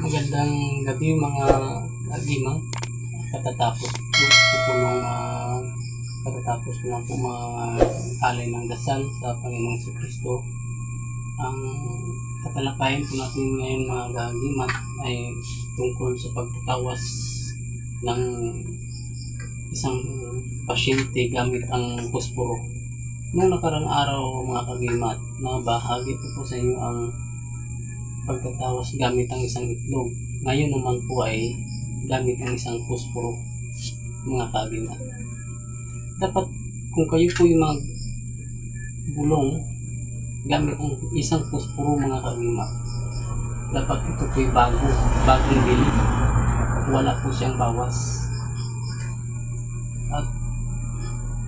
Magandang gabi mga kagiman. Katatapos ko lang po alay ng dasal sa Panginoong Kristo. Ang tatalakayin po natin ngayon mga kagiman ay tungkol sa pagtatawas ng isang pasyente gamit ang posporo. Noong nakarang araw mga kagiman, nabahagi po sa inyo ang pagtatawas gamit ang isang itlog. Ngayon naman po ay gamit ang isang posporo mga kagiman. Dapat kung kayo po yung magbulong gamit ang isang posporo mga kagiman, dapat ito po yung bagong bili. Wala po siyang bawas. At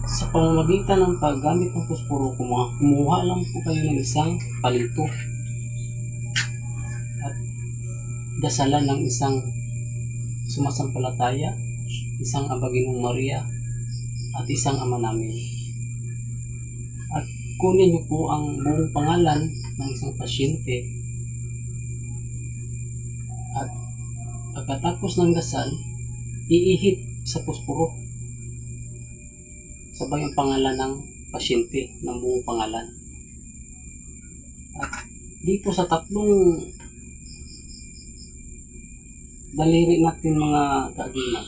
sa pamamagitan ng paggamit ng posporo, kumuha lang po kayo ng isang palito at dasalan ng isang sumasampalataya, isang Abaginong Maria at isang Ama Namin. At kunin niyo po ang buong pangalan ng isang pasyente at pagkatapos ng dasal, iihip sa posporo sabay ang pangalan ng pasyente ng buong pangalan. At dito sa tatlong daliri natin mga kagimat,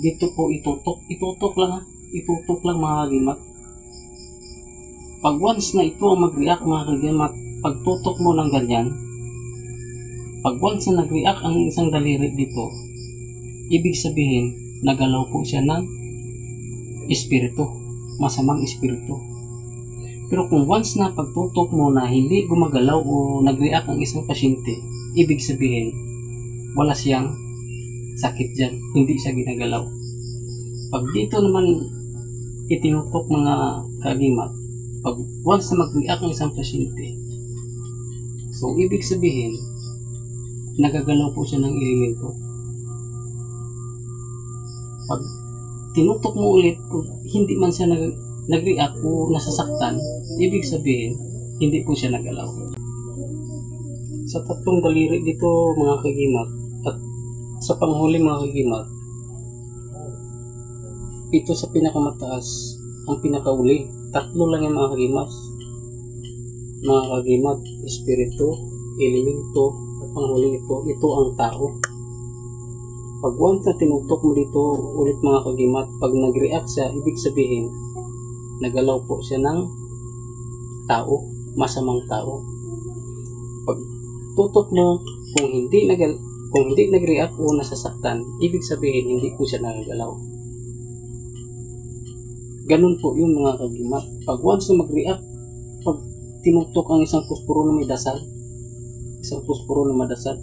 dito po itutok lang mga kagimat. Pag once na ito ang mag-react mga kagimat, pagtutok mo ng ganyan, pag once na nag-react ang isang daliri dito, ibig sabihin nagalaw po siya ng espiritu, masamang espiritu. Pero kung once na pagtutok mo na hindi gumagalaw o nag-react ang isang pasyente, ibig sabihin wala siyang sakit dyan, hindi siya ginagalaw. Pag dito naman itinutok mga kagimat, pag once na mag-react ang isang pasyente, so ibig sabihin nagagalaw po siya ng elemento. Pag tinutok mo ulit, kung hindi man siya nag-react o nasasaktan, ibig sabihin hindi po siya nagalaw. Sa tatlong daliri dito mga kagimat at sa panghuli mga kagimat, ito sa pinakamataas, ang pinakauli, tatlo lang yung mga kagimat, espiritu, elemento, at panghuli ito ang tao. Pag once na tinutok mo dito ulit mga kagimat, pag nag-react siya, ibig sabihin nagalaw po siya ng tao, masamang tao. Pag tutok mo, kung hindi nag-react o nasasaktan, ibig sabihin hindi po siya nagagalaw. Ganun po yun mga kagimat. Pag once na mag-react, pag tinutok ang isang posporo na may dasal,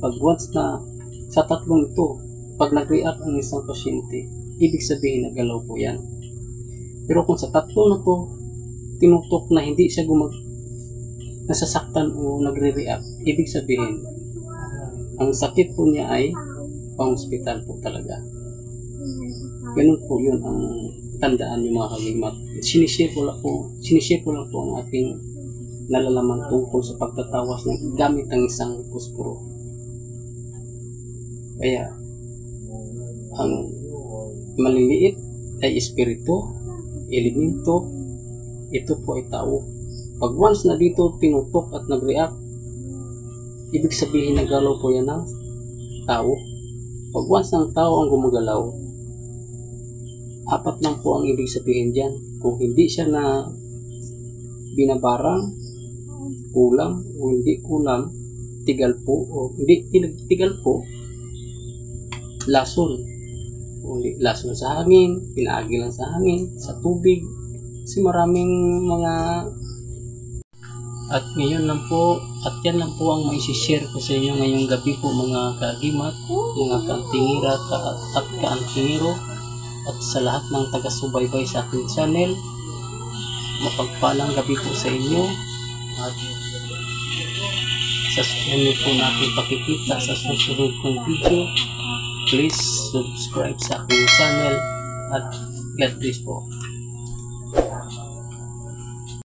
pag once na sa tatlong ito, pag nag-react ang isang pasyente, ibig sabihin nagalaw po yan. Pero kung sa tatlo na to, tinutok na hindi siya nasasaktan o nagre-react, ibig sabihin ang sakit po niya ay pang-hospital po talaga. Ganun po yun ang tandaan niyo mga kagimat. Sinishare ko lang po ang ating nalalaman tungkol sa pagtatawas ng gamit ng isang posporo. Kaya ang maliliit ay espiritu, elemento, ito po ay tao. Pag once na dito tinutok at nag-react, ibig sabihin nagalaw po yan ng tao. Pag once ng tao ang gumagalaw, apat lang po ang ibig sabihin dyan. Kung hindi siya na binabarang, kulang o hindi kulang, tigal po o hindi tigal po, lason. Lason sa hangin, pinaagi lang sa hangin, sa tubig, kasi maraming mga. At ngayon lang po, at yan lang po ang maisishare ko sa inyo ngayong gabi po mga kagimat, mga kaantingira at kaantingiro, at sa lahat ng taga-subaybay sa aking channel. Mapagpalang gabi po sa inyo, at sa susunod po natin pakikita sa susunod kong video. Please subscribe sa aking channel at God bless po.